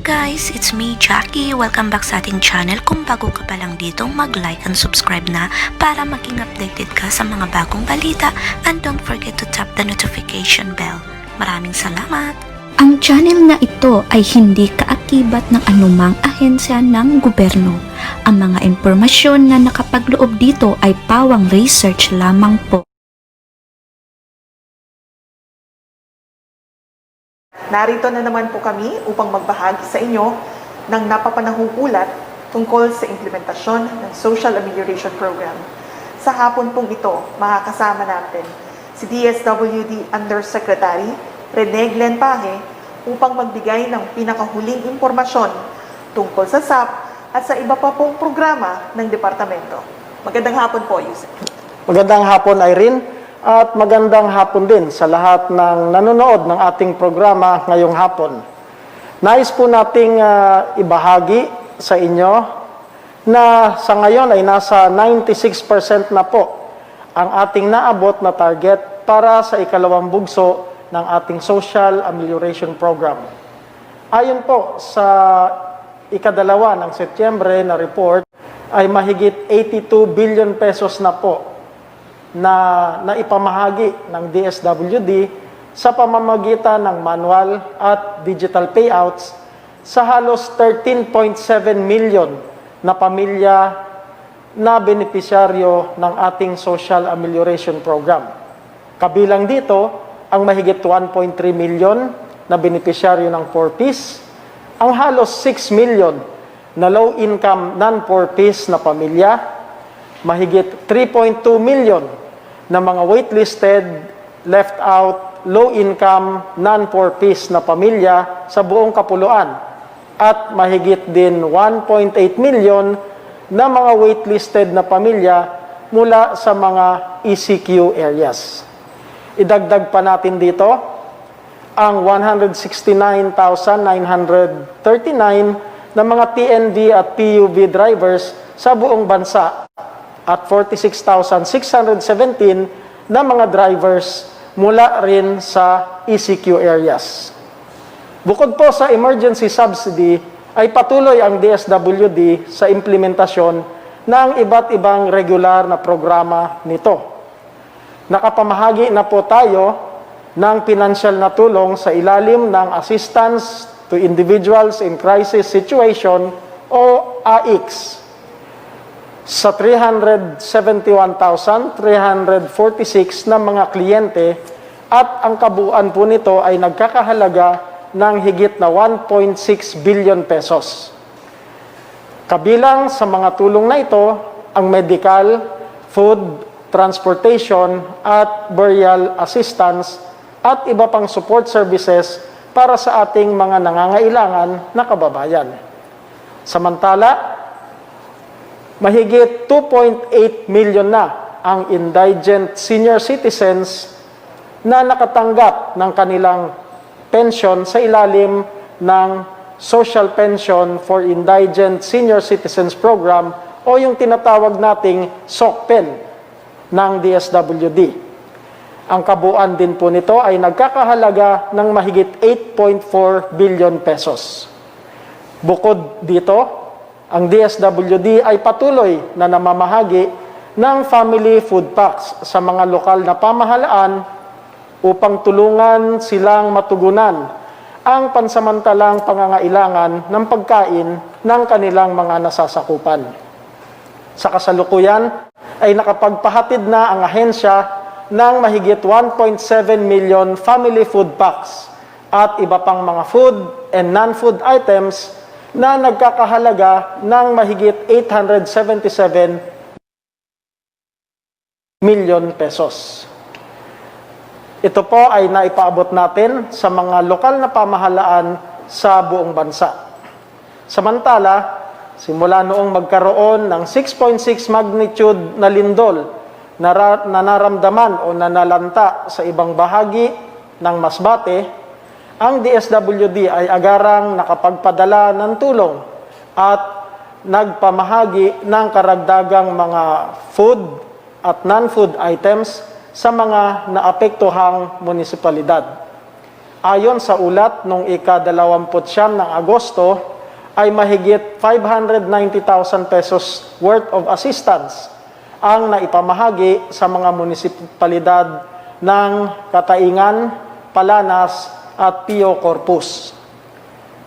guys, it's me, Jackie. Welcome back sa ating channel. Kung bago ka pa lang dito, mag-like and subscribe na para maging updated ka sa mga bagong balita. And don't forget to tap the notification bell. Maraming salamat! Ang channel na ito ay hindi kaakibat ng anumang ahensya ng gobyerno. Ang mga impormasyon na nakapagloob dito ay pawang research lamang po. Narito na naman po kami upang magbahagi sa inyo ng napapanahong ulat tungkol sa implementasyon ng Social Amelioration Program. Sa hapon pong ito, makakasama natin si DSWD Undersecretary Rene Glenn Paje upang magbigay ng pinakahuling impormasyon tungkol sa SAP at sa iba pa pong programa ng departamento. Magandang hapon po, Yusek. Magandang hapon, Irene. At magandang hapon din sa lahat ng nanonood ng ating programa ngayong hapon. Nais po nating ibahagi sa inyo na sa ngayon ay nasa 96% na po ang ating naabot na target para sa ikalawang bugso ng ating Social Amelioration Program. Ayon po sa ikadalawa ng Setyembre na report ay mahigit 82 billion pesos na po na naipamahagi ng DSWD sa pamamagitan ng manual at digital payouts sa halos 13.7 million na pamilya na benepisyaryo ng ating Social Amelioration Program. Kabilang dito ang mahigit 1.3 million na benepisyaryo ng 4Ps, ang halos 6 million na low-income non-4Ps na pamilya, mahigit 3.2 million na mga waitlisted, left out, low-income, non-4Ps na pamilya sa buong kapuluan at mahigit din 1.8 million na mga waitlisted na pamilya mula sa mga ECQ areas. Idagdag pa natin dito ang 169,939 na mga TNV at PUV drivers sa buong bansa at 46,617 na mga drivers mula rin sa ECQ areas. Bukod po sa emergency subsidy, ay patuloy ang DSWD sa implementasyon ng iba't ibang regular na programa nito. Nakapamahagi na po tayo ng pinansyal na tulong sa ilalim ng Assistance to Individuals in Crisis Situation o AICS sa 371,346 na mga kliyente at ang kabuuan po nito ay nagkakahalaga ng higit na 1.6 billion pesos. Kabilang sa mga tulong na ito, ang medical, food, transportation at burial assistance at iba pang support services para sa ating mga nangangailangan na kababayan. Samantala, mahigit 2.8 million na ang indigent senior citizens na nakatanggap ng kanilang pension sa ilalim ng Social Pension for Indigent Senior Citizens Program o yung tinatawag nating SOCPEN ng DSWD. Ang kabuuan din po nito ay nagkakahalaga ng mahigit 8.4 billion pesos. Bukod dito, ang DSWD ay patuloy na namamahagi ng family food packs sa mga lokal na pamahalaan upang tulungan silang matugunan ang pansamantalang pangangailangan ng pagkain ng kanilang mga nasasakupan. Sa kasalukuyan ay nakapagpahatid na ang ahensya ng mahigit 1.7 million family food packs at iba pang mga food and non-food items na nagkakahalaga ng mahigit 877 million pesos. Ito po ay naipaabot natin sa mga lokal na pamahalaan sa buong bansa. Samantala, simula noong magkaroon ng 6.6 magnitude na lindol na naramdaman o nanalanta sa ibang bahagi ng Masbate, ang DSWD ay agarang nakapagpadala ng tulong at nagpamahagi ng karagdagang mga food at non-food items sa mga naapektuhang munisipalidad. Ayon sa ulat noong ika-29 ng Agosto, ay mahigit 590,000 pesos worth of assistance ang naipamahagi sa mga munisipalidad ng Kataingan, Palanas at Pio Corpus.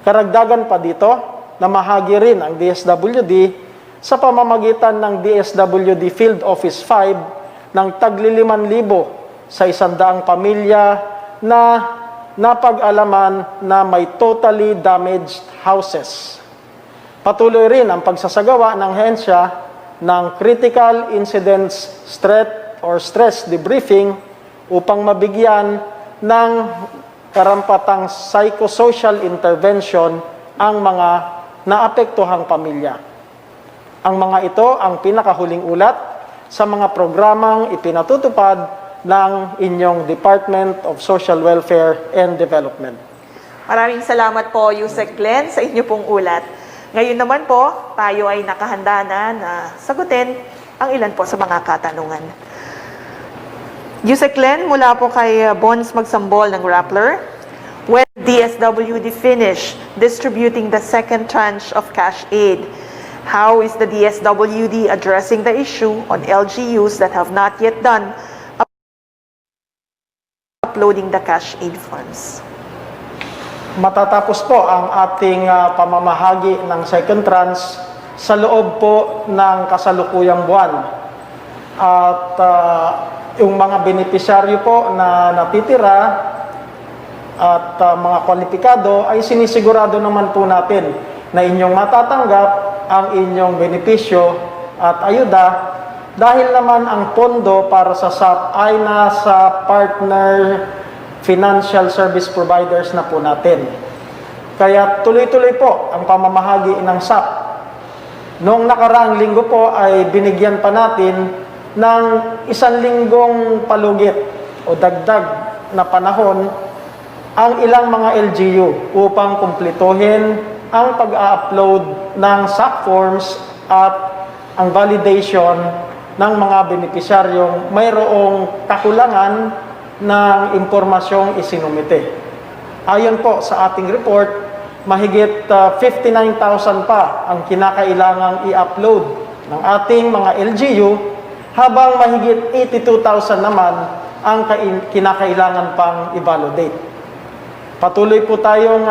Karagdagan pa dito, namahagi rin ang DSWD sa pamamagitan ng DSWD Field Office 5 ng tagli 5,000 sa 100 pamilya na napag-alaman na may totally damaged houses. Patuloy rin ang pagsasagawa ng hensya ng Critical Incidents Threat or Stress Debriefing upang mabigyan ng karampatang psychosocial intervention ang mga naapektuhang pamilya. Ang mga ito ang pinakahuling ulat sa mga programang ipinatutupad ng inyong Department of Social Welfare and Development. Maraming salamat po, Yusek Glenn, sa inyo pong ulat. Ngayon naman po, tayo ay nakahanda na sagutin ang ilan po sa mga katanungan. Yusek Glenn, mula po kay Bons Magsambol ng Rappler, when DSWD finish distributing the second tranche of cash aid, how is the DSWD addressing the issue on LGUs that have not yet done uploading the cash aid funds? Matatapos po ang ating pamamahagi ng second tranche sa loob po ng kasalukuyang buwan. At yung mga benepisyaryo po na natitira at mga kwalipikado ay sinisigurado naman po natin na inyong matatanggap ang inyong benepisyo at ayuda dahil naman ang pondo para sa SAP ay nasa partner financial service providers na po natin. Kaya tuloy-tuloy po ang pamamahagi ng SAP. Noong nakaraang linggo po ay binigyan pa natin ng 1 linggong palugit o dagdag na panahon ang ilang mga LGU upang kumplituhin ang pag-upload ng SAP forms at ang validation ng mga benepisyaryong mayroong kakulangan ng impormasyong isinumite. Ayon po sa ating report, mahigit 59,000 pa ang kinakailangang i-upload ng ating mga LGU, habang mahigit 82,000 naman ang kinakailangan pang i-validate. Patuloy po tayong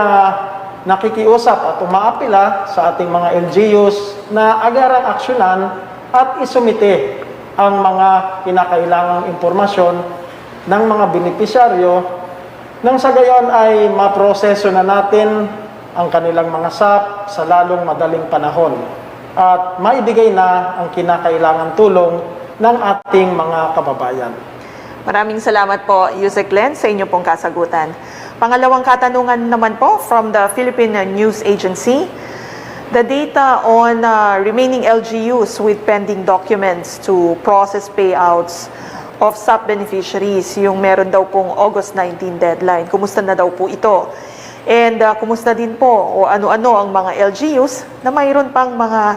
nakikiusap at umaapila sa ating mga LGUs na agarang aksyonan at isumite ang mga kinakailangang impormasyon ng mga benepisyaryo nang sa gayon ay maproseso na natin ang kanilang mga SAP sa lalong madaling panahon at maibigay na ang kinakailangang tulong ng ating mga kababayan. Maraming salamat po, Yusek Glenn, sa inyo pong kasagutan. Pangalawang katanungan naman po from the Philippine News Agency. The data on remaining LGUs with pending documents to process payouts of SAP beneficiaries, yung meron daw pong August 19 deadline. Kumusta na daw po ito? And kumusta din po o ano-ano ang mga LGUs na mayroon pang mga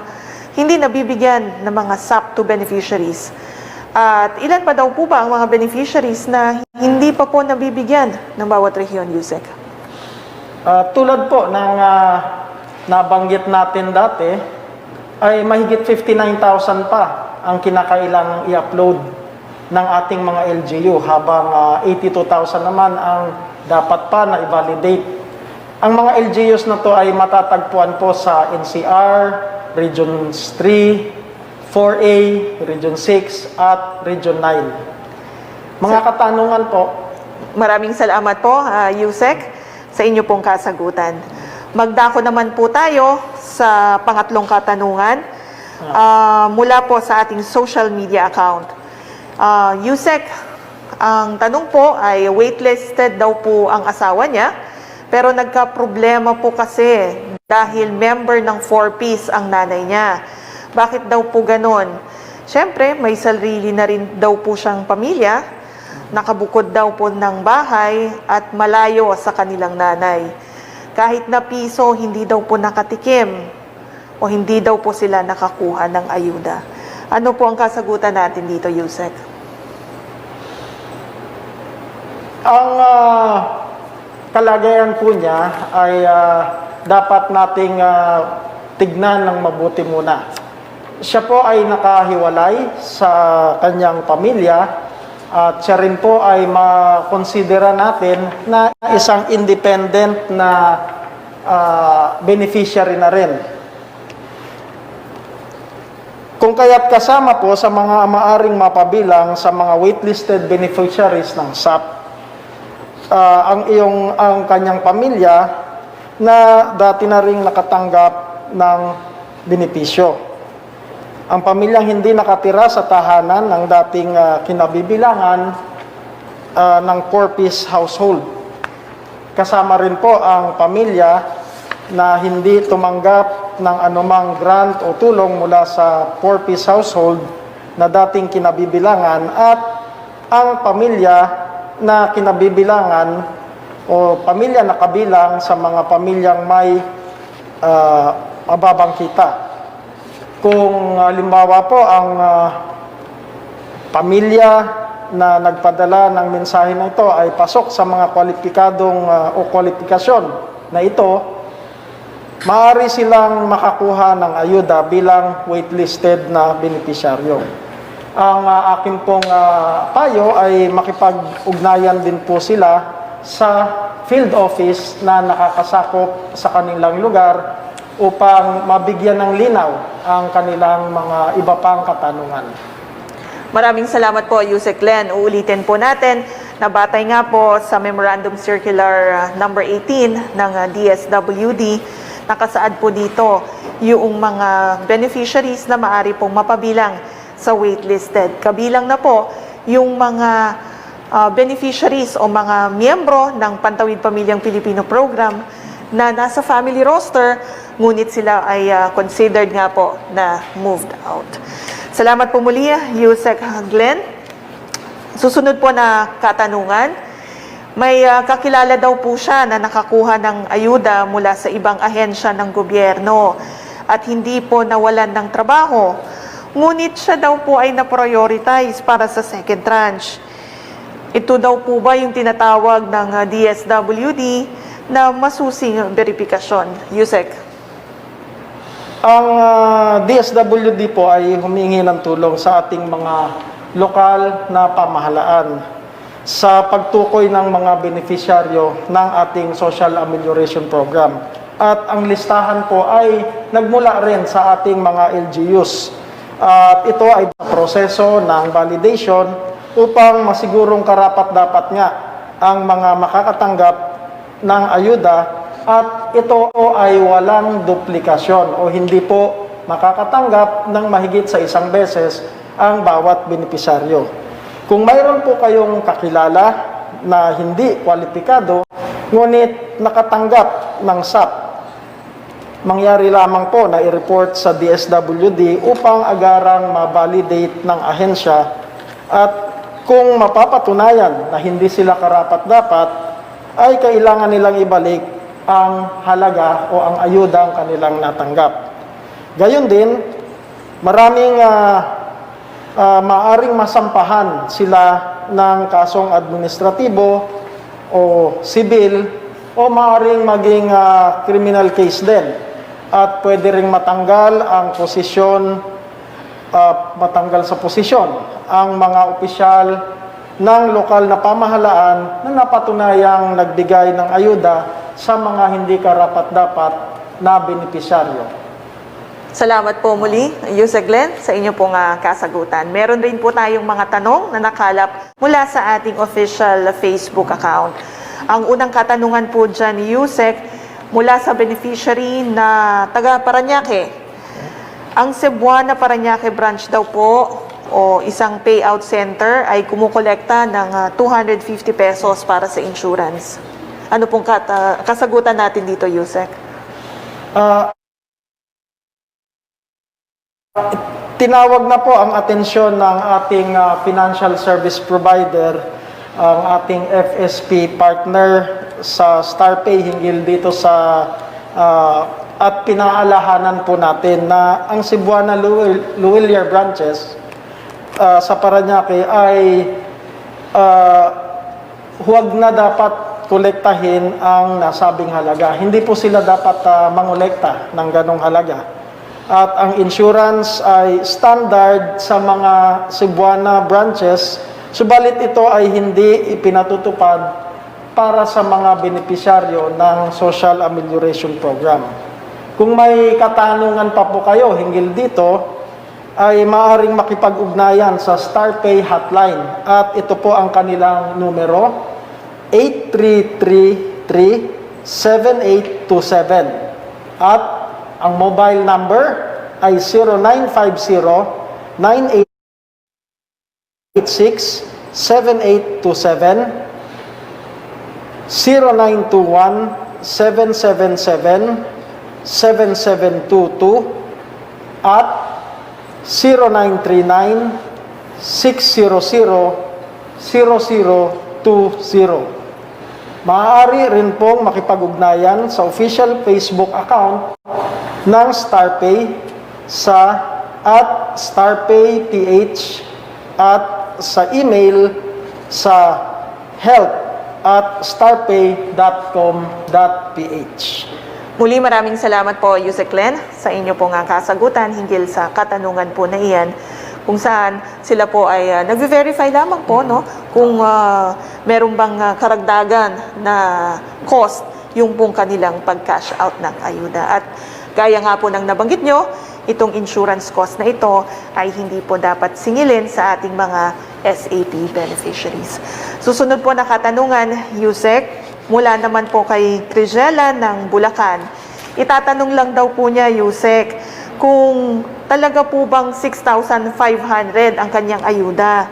hindi nabibigyan ng mga SAP to beneficiaries? At ilan pa daw po ba ang mga beneficiaries na hindi pa po nabibigyan ng bawat rehiyon, Yusek? Tulad po ng nabanggit natin dati, ay mahigit 59,000 pa ang kinakailangang i-upload ng ating mga LGU, habang 82,000 naman ang dapat pa na i-validate. Ang mga LGUs na to ay matatagpuan po sa NCR, Regions 3, 4A, Region 6, at Region 9. Mga katanungan po. Maraming salamat po, Yusek, sa inyo pong kasagutan. Magdako naman po tayo sa pangatlong katanungan mula po sa ating social media account. Yusek, ang tanong po ay waitlisted daw po ang asawa niya, pero nagka-problema po kasi dahil member ng 4Ps ang nanay niya. Bakit daw po ganon? Siyempre, may sarili na rin daw po siyang pamilya, nakabukod daw po ng bahay at malayo sa kanilang nanay. Kahit na piso, hindi daw po nakatikim o hindi daw po sila nakakuha ng ayuda. Ano po ang kasagutan natin dito, Yusek? Ang kalagayan po niya ay dapat nating tignan ng mabuti muna. Siya po ay nakahiwalay sa kanyang pamilya at siya rin po ay makonsidera natin na isang independent na beneficiary na rin. Kung kaya't kasama po sa mga maaring mapabilang sa mga waitlisted beneficiaries ng SAP, ang kanyang pamilya na dati na ring nakatanggap ng benepisyo. Ang pamilyang hindi nakatira sa tahanan ng dating kinabibilangan ng 4-piece household. Kasama rin po ang pamilya na hindi tumanggap ng anumang grant o tulong mula sa 4-piece household na dating kinabibilangan at ang pamilya na kinabibilangan o pamilya na kabilang sa mga pamilyang may mababang kita. Kung halimbawa po ang pamilya na nagpadala ng mensahe na ito ay pasok sa mga kwalipikadong o kwalifikasyon na ito, maaari silang makakuha ng ayuda bilang waitlisted na benepisyaryo. Ang akin pong payo ay makipag-ugnayan din po sila sa field office na nakakasakop sa kanilang lugar upang mabigyan ng linaw ang kanilang mga iba pang katanungan. Maraming salamat po, Yusek Glenn. Uulitin po natin na batay nga po sa Memorandum Circular number 18 ng DSWD, nakasaad po dito yung mga beneficiaries na maaari pong mapabilang sa waitlisted. Kabilang na po yung mga beneficiaries o mga miyembro ng Pantawid Pamilyang Pilipino Program na nasa family roster, ngunit sila ay considered nga po na moved out. Salamat po muli, Yusek Glenn. Susunod po na katanungan. May kakilala daw po siya na nakakuha ng ayuda mula sa ibang ahensya ng gobyerno at hindi po nawalan ng trabaho. Ngunit siya daw po ay na-prioritize para sa second tranche. Ito daw po ba yung tinatawag ng DSWD na masusing verifikasyon? Yusek. Ang DSWD po ay humingi ng tulong sa ating mga lokal na pamahalaan sa pagtukoy ng mga beneficiaryo ng ating Social Amelioration Program. At ang listahan po ay nagmula rin sa ating mga LGUs. At ito ay proseso ng validation upang masigurong karapat-dapat nga ang mga makakatanggap ng ayuda at ito ay walang duplikasyon o hindi po makakatanggap ng mahigit sa isang beses ang bawat benepisaryo. Kung mayroon po kayong kakilala na hindi kwalipikado, ngunit nakatanggap ng SAP, mangyari lamang po na i-report sa DSWD upang agarang ma-validate ng ahensya at kung mapapatunayan na hindi sila karapat-dapat, ay kailangan nilang ibalik ang halaga o ang ayuda ang kanilang natanggap. Gayon din, maraming maaring masampahan sila ng kasong administratibo o sibil o maaring maging criminal case din at pwede ring matanggal ang posisyon, matanggal sa posisyon ang mga opisyal ng lokal na pamahalaan na napatunayang nagbigay ng ayuda sa mga hindi karapat-dapat na benepisyaryo. Salamat po muli, Yusek Glenn, sa inyo pong kasagutan. Meron rin po tayong mga tanong na nakalap mula sa ating official Facebook account. Ang unang katanungan po dyan ni Yusek, mula sa beneficiary na taga Parañaque. Ang Cebuana Parañaque branch daw po o isang payout center ay kumukolekta ng 250 pesos para sa insurance. Ano pong kasagutan natin dito, Yusek? Tinawag na po ang atensyon ng ating financial service provider, ang ating FSP partner sa StarPay hinggil dito sa at pinaalahanan po natin na ang Cebuana Luwilier branches sa Parañaque ay huwag na dapat kolektahin ang nasabing halaga. Hindi po sila dapat mangolekta ng ganong halaga. At ang insurance ay standard sa mga Cebuana branches, subalit ito ay hindi ipinatutupad para sa mga benepisyaryo ng Social Amelioration Program. Kung may katanungan pa po kayo hinggil dito, ay maaaring makipag-ugnayan sa StarPay hotline. At ito po ang kanilang numero, 8333-7827. At ang mobile number ay 0950-986-7827, 0921-777-7722, at 0939-600-0020. Maaari rin pong makipag-ugnayan sa official Facebook account ng StarPay sa @StarPayPH at sa email sa help@starpay.com.ph. Muli maraming salamat po, Yusek Len, sa inyo pong kasagutan hinggil sa katanungan po na iyan, kung saan sila po ay nag-verify lamang po kung meron bang karagdagan na cost yung pong kanilang pag-cash out ng ayuda. At gaya nga po ng nabanggit nyo, itong insurance cost na ito ay hindi po dapat singilin sa ating mga SAP beneficiaries. Susunod po na katanungan, Yusek, mula naman po kay Trigela ng Bulacan. Itatanong lang daw po niya, Yusek, kung talaga po bang 6,500 ang kanyang ayuda.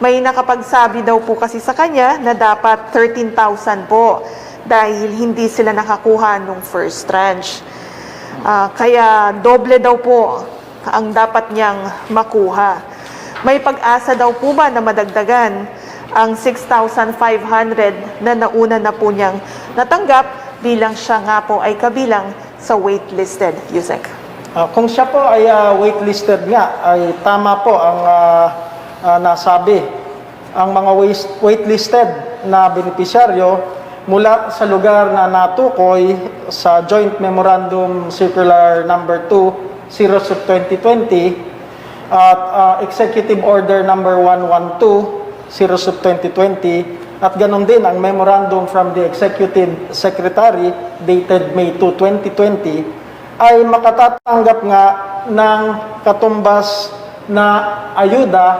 May nakapagsabi daw po kasi sa kanya na dapat 13,000 po dahil hindi sila nakakuha nung first tranche. Kaya doble daw po ang dapat niyang makuha. May pag-asa daw po ba na madagdagan ang 6,500 na nauna na po niyang natanggap bilang siya nga po ay kabilang sa waitlisted, Yusek? Kung siya po ay waitlisted nga, ay tama po ang nasabi. Ang mga waitlisted na benepisyaryo mula sa lugar na natukoy sa Joint Memorandum Circular Number 2, 0/2020 at Executive Order Number 112, 0/2020 at ganun din ang Memorandum from the Executive Secretary dated May 2, 2020 ay makatatanggap nga ng katumbas na ayuda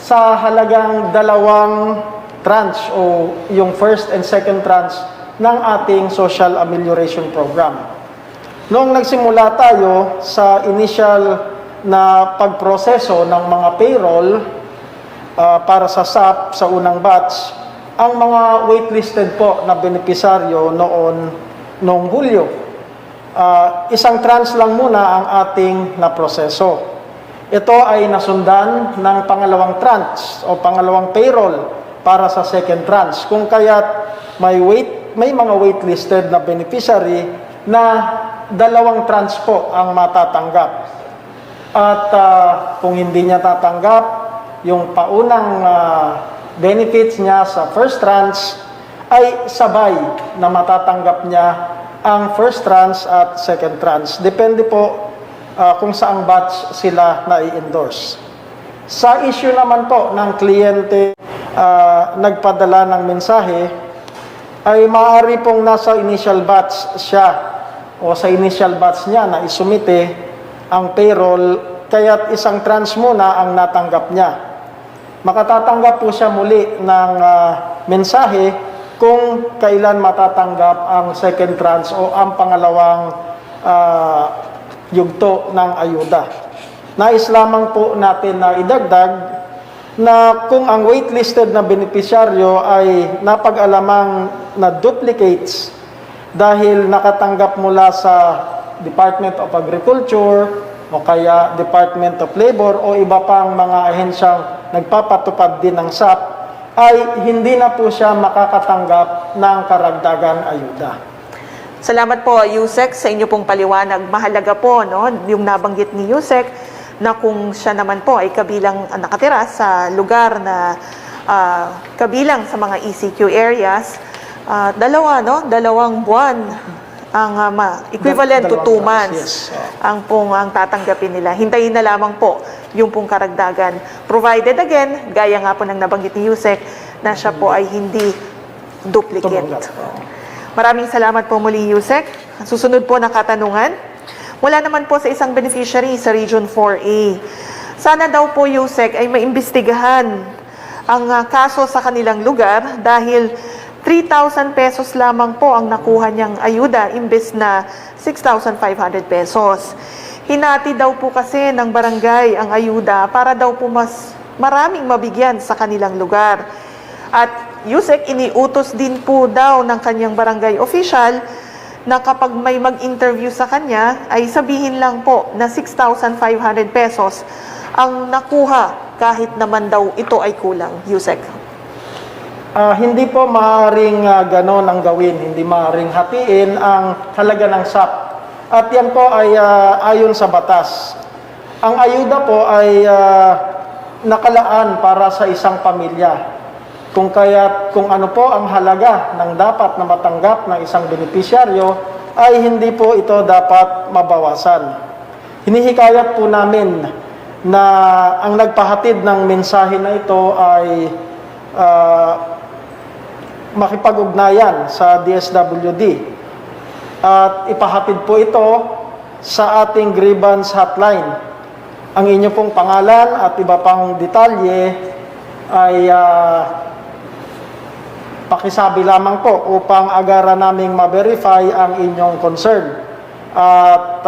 sa halagang 2 tranche o yung first and second tranche ng ating Social Amelioration Program. Noong nagsimula tayo sa initial na pagproseso ng mga payroll para sa SAP sa unang batch, ang mga waitlisted po na benepisaryo noong Hulyo. Isang tranche lang muna ang ating naproseso. Ito ay nasundan ng pangalawang tranche o pangalawang payroll para sa second tranche. Kung kaya't may mga waitlisted na beneficiary na 2 tranche po ang matatanggap. At kung hindi niya tatanggap, yung paunang benefits niya sa first tranche ay sabay na matatanggap niya ang first tranche at second tranche. Depende po kung saang batch sila na-i-endorse. Sa issue naman po ng kliyente nagpadala ng mensahe, ay maaari pong nasa initial batch siya o sa initial batch niya na isumite ang payroll, kaya't isang tranche muna ang natanggap niya. Makatatanggap po siya muli ng mensahe kung kailan matatanggap ang second tranche o ang pangalawang yugto ng ayuda. Nais lamang po natin na idagdag na kung ang waitlisted na benepisyaryo ay napag-alamang na duplicates dahil nakatanggap mula sa Department of Agriculture o kaya Department of Labor o iba pang mga ahensyang nagpapatupad din ng SAP, ay hindi na po siya makakatanggap ng karagdagang ayuda. Salamat po, Yusek, sa inyo pong paliwanag. Mahalaga po yung nabanggit ni Yusek na kung siya naman po ay kabilang nakatira sa lugar na kabilang sa mga ECQ areas, dalawang buwan ang equivalent to 2 Dalawang months yes. ang tatanggapin nila. Hintayin na lamang po yung pong karagdagan. Provided again, gaya nga po ng nabanggit ni Yusek, na siya po ay hindi duplicate. Tumanggap. Maraming salamat po muli, Yusek. Susunod po na katanungan. Wala naman po sa isang beneficiary sa Region 4A. Sana daw po, Yusek, ay maimbestigahan ang kaso sa kanilang lugar dahil 3,000 pesos lamang po ang nakuha niyang ayuda imbes na 6,500 pesos. Hinati daw po kasi ng barangay ang ayuda para daw po mas maraming mabigyan sa kanilang lugar. At Yusek, iniutos din po daw ng kanyang barangay official na kapag may mag-interview sa kanya ay sabihin lang po na 6,500 pesos ang nakuha kahit naman daw ito ay kulang. Yusek. Hindi po maaaring ganon ang gawin, hindi maaaring hatiin ang halaga ng SAP. At yan po ay ayon sa batas. Ang ayuda po ay nakalaan para sa isang pamilya. Kung ano po ang halaga ng dapat na matanggap ng isang benepisyaryo, ay hindi po ito dapat mabawasan. Hinihikayat po namin na ang nagpahatid ng mensahe na ito ay makipag-ugnayan sa DSWD at ipahatid po ito sa ating grievance hotline. Ang inyo pong pangalan at iba pang detalye ay pakisabi lamang po upang agaran naming ma-verify ang inyong concern at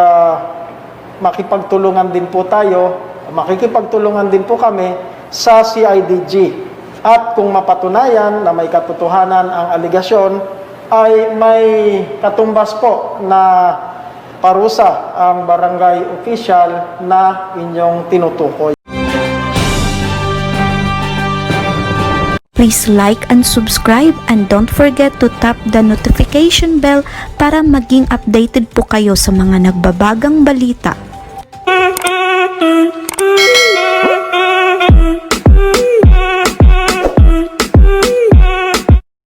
makipagtulungan din po makikipagtulungan din po kami sa CIDG. At kung mapatunayan na may katotohanan ang aligasyon, ay may katumbas po na parusa ang barangay official na inyong tinutukoy. Please like and subscribe and don't forget to tap the notification bell para maging updated po kayo sa mga nagbabagang balita.